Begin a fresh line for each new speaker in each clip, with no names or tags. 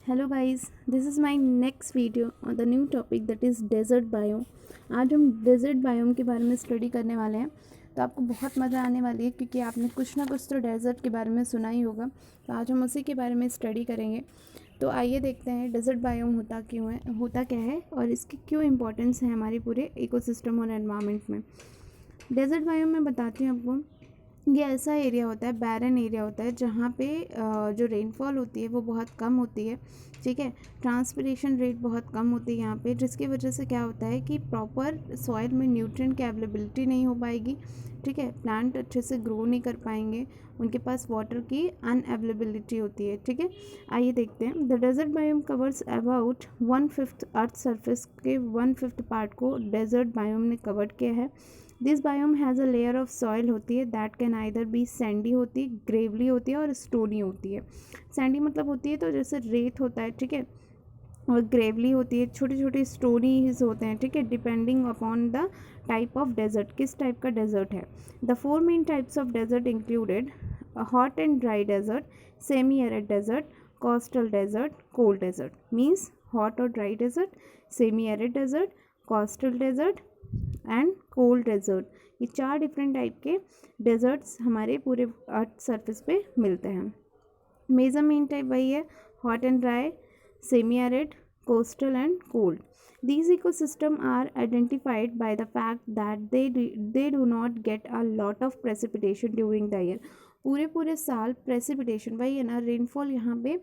Hello guys, this is my next video on the new topic that is desert biome. आज हम desert biome के बारे में study करने वाले हैं। तो आपको बहुत मज़ा आने वाली है क्योंकि आपने कुछ ना कुछ तो डेजर्ट के बारे में सुना ही होगा। तो आज हम उसी के बारे में स्टडी करेंगे। तो आइए देखते हैं डेजर्ट बायोम होता क्या है और इसकी क्यों इम्पोर्टेंस है हमारे पूरे इकोसिस्टम और एनवायरनमेंट में। डेजर्ट बायोम में बताती हूँ आपको, ये ऐसा एरिया होता है, बैरन एरिया होता है जहाँ पे जो रेनफॉल होती है वो बहुत कम होती है। ठीक है, ट्रांसपिरेशन रेट बहुत कम होती है यहाँ पे, जिसकी वजह से क्या होता है कि प्रॉपर सॉइल में न्यूट्रिएंट की अवेलेबिलिटी नहीं हो पाएगी। ठीक है, प्लांट अच्छे से ग्रो नहीं कर पाएंगे, उनके पास वाटर की अनअवेलेबिलिटी होती है। ठीक है, आइए देखते हैं। The desert biome covers about 1/5 earth surface के 1/5 पार्ट को डेजर्ट बायोम ने कवर किया है। This biome has a layer of soil होती है that can either be sandy होती है, ग्रेवली होती है और स्टोनी होती है। सैंडी मतलब होती है तो जैसे रेत होता है, ठीक है, और ग्रेवली होती है, छोटे छोटे स्टोनीज होते हैं। ठीक है, depending upon the type of desert, किस टाइप का डेजर्ट है। The 4 main types of desert included hot and dry desert, semi arid desert, coastal desert, cold desert. Means hot और dry desert, semi arid desert, coastal desert and cold desert. ये 4 different type के desserts हमारे पूरे earth surface पे मिलते हैं। Major main type वही है, hot and dry, semi arid, coastal and cold. These ecosystems are identified by the fact that they do not get a lot of precipitation during the year. पूरे साल precipitation वही है ना, rainfall यहाँ पे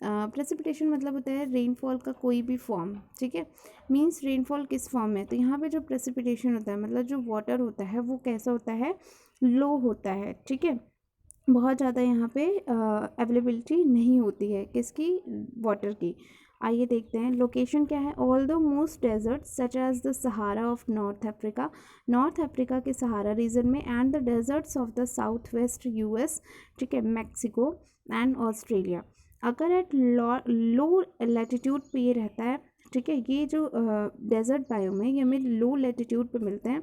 precipitation मतलब होता है रेनफॉल का कोई भी फॉर्म। ठीक है, मीन्स रेनफॉल किस फॉर्म में, तो यहाँ पे जो प्रेसिपिटेशन होता है मतलब जो वाटर होता है वो कैसा होता है, लो होता है। ठीक है, बहुत ज़्यादा यहाँ पे अवेलेबिलिटी नहीं होती है किसकी, वाटर की। आइए देखते हैं लोकेशन क्या है। All the most desert such as the Sahara of North Africa के सहारा रीजन में, and the deserts of the south west US, ठीक है, मैक्सिको एंड ऑस्ट्रेलिया। अगर एट लो लैटिट्यूड पे ये रहता है। ठीक है, ये जो डेजर्ट बायोम है ये हमें लो लैटिट्यूड पे मिलते हैं।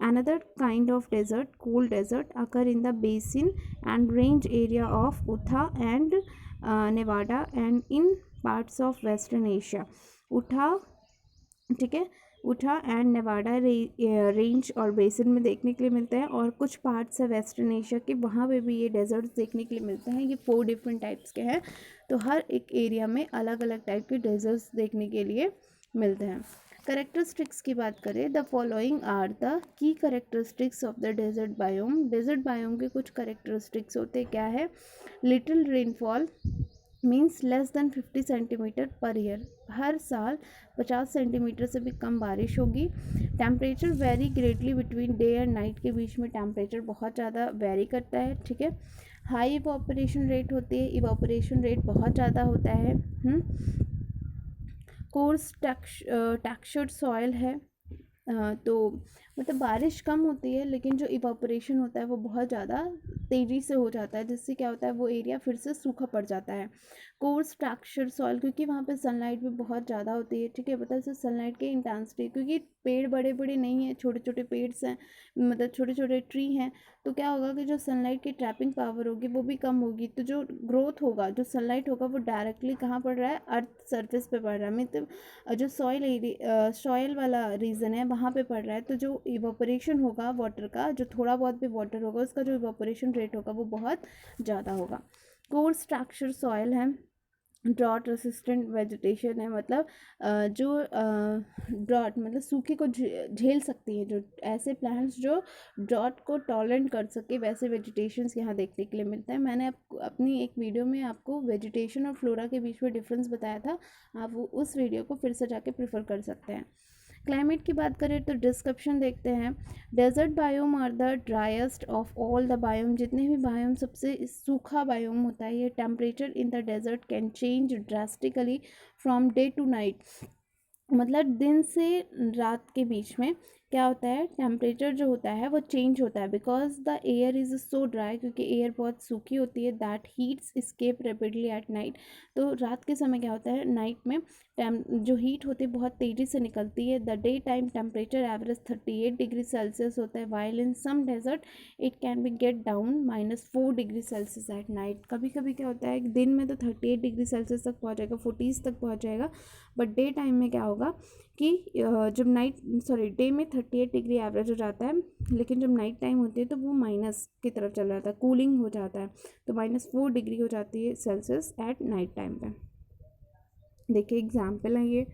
Another kind of desert, cold desert, occur in the basin and range area of Utah and Nevada and in parts of western Asia. Utah, ठीक है, उठा एंड नेवाडा रेंज और basin में देखने के लिए मिलते हैं, और कुछ पार्ट्स है वेस्टर्न एशिया के, वहाँ पे भी ये डेजर्ट्स देखने के लिए मिलते हैं। ये 4 डिफरेंट टाइप्स के हैं, तो हर एक एरिया में अलग अलग टाइप के डेजर्ट्स देखने के लिए मिलते हैं। करेक्टरिस्टिक्स की बात करें, the following are the key characteristics of the desert biome. Desert biome के कुछ करेक्टरिस्टिक्स होते क्या है। Little rainfall means less than 50 centimetre per year, हर साल 50 सेंटीमीटर से भी कम बारिश होगी। Temperature vary greatly between day and night, के बीच में टेम्परेचर बहुत ज़्यादा वेरी करता है। ठीक है, हाई इवापोरेशन रेट होती है, इवापोरेशन रेट बहुत ज़्यादा होता है। कोर्स टेक्सचर्ड सॉइल है, तो मतलब बारिश कम होती है लेकिन जो इवापोरेशन होता है वो बहुत ज़्यादा तेज़ी से हो जाता है, जिससे क्या होता है वो एरिया फिर से सूखा पड़ जाता है। कोर्स टेक्सचर सॉइल, क्योंकि वहाँ पे सनलाइट भी बहुत ज़्यादा होती है। ठीक है, पता है सनलाइट की इंटेंसिटी, क्योंकि पेड़ बड़े बड़े नहीं हैं, छोटे छोटे पेड्स हैं, मतलब छोटे छोटे ट्री हैं, तो क्या होगा कि जो सनलाइट की ट्रैपिंग पावर होगी वो भी कम होगी, तो जो ग्रोथ होगा, जो सनलाइट होगा वो डायरेक्टली कहाँ पड़ रहा है, अर्थ सरफेस पे पड़ रहा है, मतलब जो सॉइल वाला रीजन है वहाँ पे पड़ रहा है, तो जो इवापोरेशन होगा वाटर का, जो थोड़ा बहुत भी वाटर होगा उसका जो इवापोरेशन रेट होगा वो बहुत ज़्यादा होगा। कोर्स स्ट्रक्चर सॉइल है, ड्रॉट रेसिस्टेंट वेजिटेशन है, मतलब जो ड्रॉट मतलब सूखे को झेल सकती है, जो ऐसे प्लांट्स जो ड्रॉट को टॉलरेट कर सके, वैसे वेजिटेशंस यहाँ देखने के लिए मिलता है। मैंने अपनी एक वीडियो में आपको वेजिटेशन और फ्लोरा के बीच में डिफरेंस बताया था, आप उस वीडियो को फिर से जाके प्रेफर कर सकते हैं। क्लाइमेट की बात करें तो डिस्क्रिप्शन देखते हैं। Desert biome are the driest of all the biome, जितने भी बायोम सबसे सूखा बायोम होता है ये। Temperature in the desert can change drastically from day to night, मतलब दिन से रात के बीच में क्या होता है, टेम्परेचर जो होता है वो चेंज होता है because the air is so dry, क्योंकि एयर बहुत सूखी होती है, that heats escape rapidly at night. तो रात के समय क्या होता है, नाइट में जो हीट होती है बहुत तेज़ी से निकलती है। The day time temperature average 38 degree Celsius होता है, while in some desert it can be get down -4 degree Celsius at night. कभी कभी क्या होता है, दिन में तो 38 डिग्री सेल्सियस तक पहुँच जाएगा, 40s तक पहुँच जाएगा, बट डे टाइम में क्या होगा कि जब डे में 38 डिग्री एवरेज हो जाता है, लेकिन जब नाइट टाइम होती है तो वो माइनस की तरफ चला जाता है, कूलिंग हो जाता है, तो -4 डिग्री हो जाती है सेल्सियस एट नाइट टाइम पे। देखिए एग्जाम्पल है ये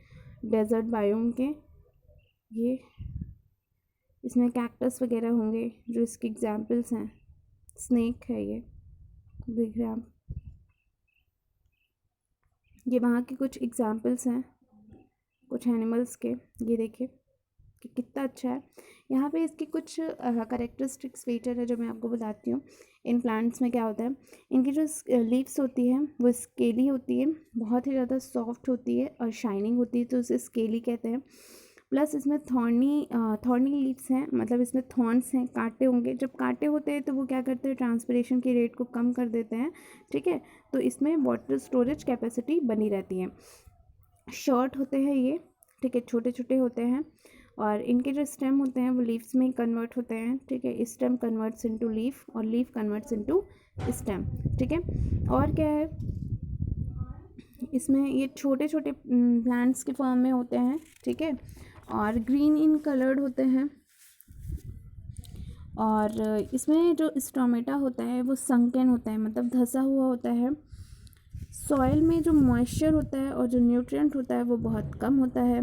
डेजर्ट बायोम के, ये इसमें कैक्टस वगैरह होंगे जो इसके एग्जाम्पल्स हैं, स्नेक है ये, देख रहे हैं आप, ये वहाँ के कुछ एग्जाम्पल्स हैं कुछ एनिमल्स के, ये देखिए कि कितना अच्छा है। यहाँ पे इसकी कुछ करेक्टरिस्टिक्स फीचर है जो मैं आपको बताती हूँ। इन प्लांट्स में क्या होता है, इनकी जो लीव्स होती है वो स्केली होती है, बहुत ही ज़्यादा सॉफ्ट होती है और शाइनिंग होती है, तो उसे स्केली कहते हैं। प्लस इसमें थॉर्नी लीव्स हैं, मतलब इसमें थॉर्न्स हैं, कांटे होंगे। जब कांटे होते हैं तो वो क्या करते हैं, ट्रांसपिरेशन की रेट को कम कर देते हैं, ठीक है। तो इसमें वाटर स्टोरेज कैपेसिटी बनी रहती है। शॉर्ट होते हैं ये, ठीक है, छोटे छोटे होते हैं, और इनके जो स्टेम होते हैं वो लीव्स में कन्वर्ट होते हैं, ठीक है। स्टेम कन्वर्ट्स इनटू लीफ और लीफ कन्वर्ट्स इनटू स्टेम, ठीक है। और क्या है, इसमें ये छोटे छोटे प्लांट्स के फॉर्म में होते हैं, ठीक है, और ग्रीन इन कलर्ड होते हैं। और इसमें जो स्टोमेटा होता है वो संकन होता है, मतलब धंसा हुआ होता है। सॉइल में जो मॉइस्चर होता है और जो न्यूट्रिएंट होता है वो बहुत कम होता है।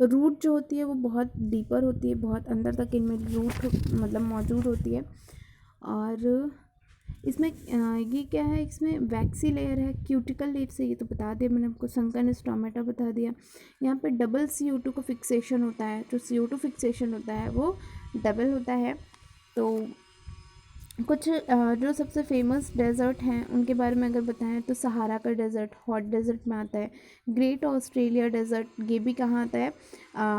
रूट जो होती है वो बहुत डीपर होती है, बहुत अंदर तक इनमें रूट मतलब मौजूद होती है। और इसमें ये क्या है, इसमें वैक्सी लेयर है, क्यूटिकल लीफ से, ये तो बता दिया मैंने आपको, संकन स्टोमेटा बता दिया। यहाँ पे डबल CO2 को फिक्सेशन होता है, जो CO2 फिक्सेशन होता है वो डबल होता है। तो कुछ जो सबसे फेमस डेजर्ट हैं उनके बारे में अगर बताएं तो सहारा का डेजर्ट हॉट डेजर्ट में आता है। ग्रेट ऑस्ट्रेलिया डेजर्ट, ये भी कहाँ आता है,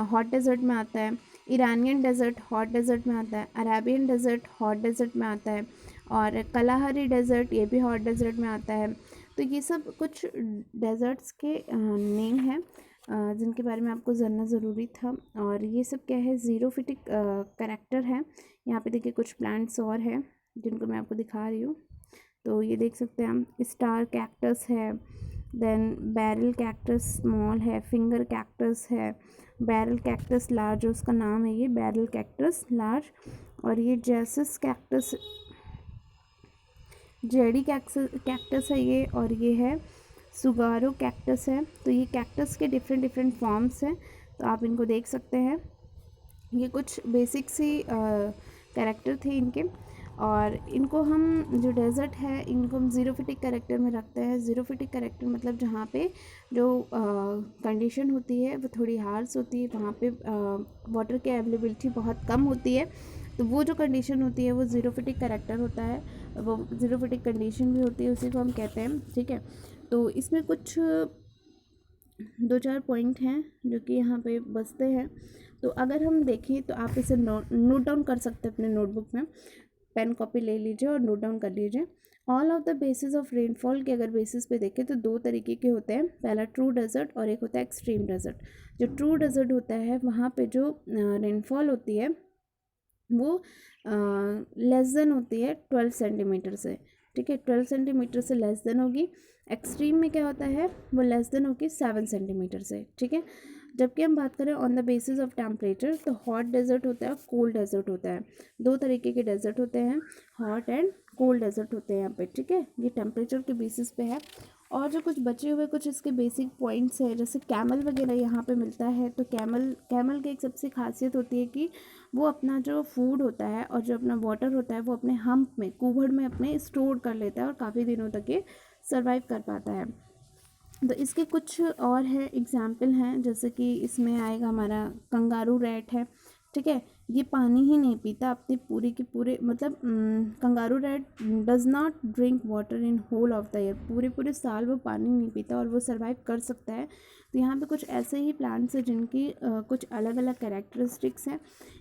हॉट डेजर्ट में आता है। ईरानियन डेजर्ट हॉट डेजर्ट में आता है। अरेबियन डेजर्ट हॉट डेजर्ट में आता है। और कलाहरी डेजर्ट, ये भी हॉट डेजर्ट में आता है। तो ये सब कुछ डेजर्ट्स के नेम हैं जिनके बारे में आपको जानना ज़रूरी था। और ये सब क्या है, ज़ीरोफिटिक करैक्टर है। यहाँ पे देखिए कुछ प्लांट्स और हैं जिनको मैं आपको दिखा रही हूँ। तो ये देख सकते हैं हम, स्टार कैक्टस है, देन बैरल कैक्टस स्मॉल है, फिंगर कैक्टस है, बैरल कैक्टस लार्ज, उसका नाम है ये बैरल कैक्टस लार्ज। और ये जेसिस कैक्टस, जेडी कैक्टस है ये, और ये है सुगारो कैक्टस है। तो ये कैक्टस के डिफरेंट डिफरेंट फॉर्म्स हैं, तो आप इनको देख सकते हैं। ये कुछ बेसिक सी कैरेक्टर थे इनके। और इनको हम जो डेजर्ट है इनको हम ज़ीरोफिटिक कैरेक्टर में रखते हैं। ज़ीरोफिटिक कैरेक्टर मतलब जहाँ पे जो कंडीशन होती है वो थोड़ी हार्श होती है, वहाँ पे वाटर की अवेलेबिलिटी बहुत कम होती है, तो वो जो कंडीशन होती है वो ज़ीरोफिटिक कैरेक्टर होता है, वो ज़ीरोफिटिक कंडीशन भी होती है, उसी को हम कहते हैं, ठीक है। तो इसमें कुछ 2-4 पॉइंट हैं जो कि यहाँ पे बसते हैं। तो अगर हम देखें तो आप इसे नोट डाउन कर सकते हैं अपने नोटबुक में, पेन कॉपी ले लीजिए और नोट डाउन कर लीजिए। All of the basis of rainfall के अगर बेसिस पे देखें तो 2 तरीके के होते हैं, पहला ट्रू डेजर्ट और एक होता है एक्सट्रीम डेजर्ट। जो ट्रू डेजर्ट होता है वहाँ पे जो रेनफॉल होती है वो लेस देन होती है 12 सेंटीमीटर से, ठीक है, 12 सेंटीमीटर से लेस देन होगी। एक्सट्रीम में क्या होता है, वो लेस देन होगी 7 सेंटीमीटर से, ठीक है। जबकि हम बात करें on the basis of temperature, तो हॉट डेजर्ट होता है, कोल्ड डेजर्ट होता है। 2 तरीके के डेजर्ट होते हैं, हॉट एंड कोल्ड डेजर्ट होते हैं यहाँ पे, ठीक है। ये टेम्परेचर के बेसिस पे है। और जो कुछ बचे हुए कुछ इसके बेसिक पॉइंट्स हैं, जैसे कैमल वगैरह यहाँ पे मिलता है, तो कैमल की एक सबसे खासियत होती है कि वो अपना जो फूड होता है और जो अपना वाटर होता है वो अपने हम्प में, कूबड़ में अपने स्टोर कर लेता है और काफ़ी दिनों तक ये सर्वाइव कर पाता है। तो इसके कुछ और है एग्जाम्पल हैं, जैसे कि इसमें आएगा हमारा कंगारू रैट है, ठीक है। ये पानी ही नहीं पीता अपने पूरे के पूरे, मतलब kangaroo rat does not drink water in whole of the year, पूरे पूरे साल वो पानी नहीं पीता और वो सर्वाइव कर सकता है। तो यहाँ पे कुछ ऐसे ही प्लांट्स हैं जिनकी कुछ अलग अलग कैरेक्टरिस्टिक्स हैं।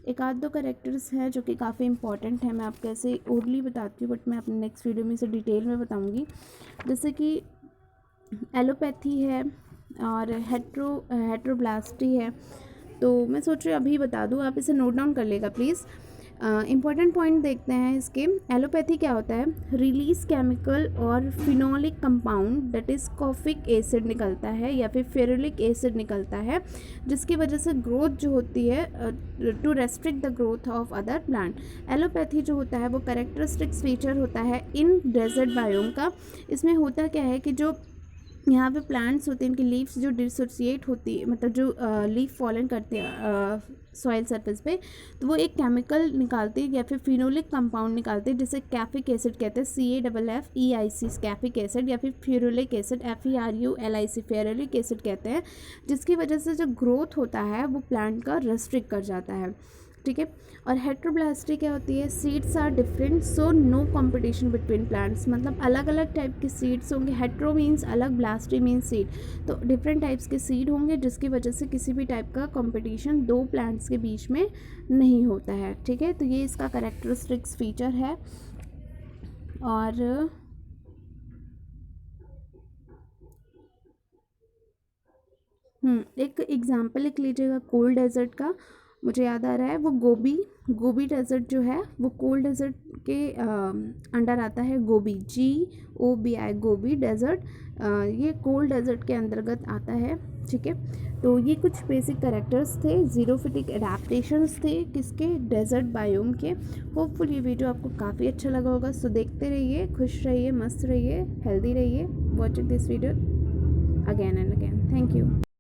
एक आध दो कैरेक्टर्स हैं जो कि काफ़ी इंपॉर्टेंट है, मैं आपको ऐसे ओरली बताती हूँ, बट मैं अपने नेक्स्ट वीडियो में इसे डिटेल में बताऊँगी। जैसे कि एलोपैथी है और हेट्रोब्लास्टी है। तो मैं सोच रही हूँ अभी बता दूँ, आप इसे नोट डाउन कर लेगा प्लीज़। इंपॉर्टेंट पॉइंट देखते हैं इसके। एलोपैथी क्या होता है, रिलीज केमिकल और phenolic compound that is caffeic acid निकलता है या फिर फेरुलिक एसिड निकलता है, जिसकी वजह से ग्रोथ जो होती है to restrict the growth of other plant. Allelopathy जो होता है वो कैरेक्टरिस्टिक्स फीचर होता है इन डेजर्ट बायोम का। इसमें होता क्या है कि जो यहाँ पे प्लांट्स होते हैं इनकी लीव्स जो डिसोसिएट होती है, मतलब जो लीफ फॉलन करते हैं सॉइल सरफेस पे, तो वो एक केमिकल निकालते हैं या फिर फिनोलिक कंपाउंड निकालते हैं जिसे कैफिक एसिड कहते हैं, CAFFEIC कैफिक एसिड, या फिर फ्यूरुलिक एसिड FERULIC फेरुलिक एसिड कहते हैं, जिसकी वजह से जो ग्रोथ होता है वो प्लांट का रेस्ट्रिक्ट कर जाता है। ठीक है। और हेट्रोब्लास्टी क्या होती है, seeds are different so no competition between plants, मतलब अलग अलग टाइप के सीड्स होंगे। हेट्रो मीन्स अलग, ब्लास्टी मीन्स सीड, तो डिफरेंट टाइप्स के सीड होंगे जिसकी वजह से किसी भी टाइप का कंपटीशन दो प्लांट्स के बीच में नहीं होता है। ठीक है। तो ये इसका कैरेक्टरिस्टिक्स फीचर है। और एक एग्जाम्पल लिख लीजिएगा कोल्ड डेजर्ट का, मुझे याद आ रहा है वो गोबी डेजर्ट जो है वो कोल्ड डेजर्ट के अंडर आता है। गोबी GOBI गोबी डेजर्ट, ये कोल्ड डेजर्ट के अंतर्गत आता है। ठीक है। तो ये कुछ बेसिक कैरेक्टर्स थे, जीरोफिटिक एडेप्टेशंस थे किसके, डेजर्ट बायोम के। होपफुल ये वीडियो आपको काफ़ी अच्छा लगा होगा। सो देखते रहिए, खुश रहिए, मस्त रहिए, हेल्दी रहिए, watching this video again and again. Thank you.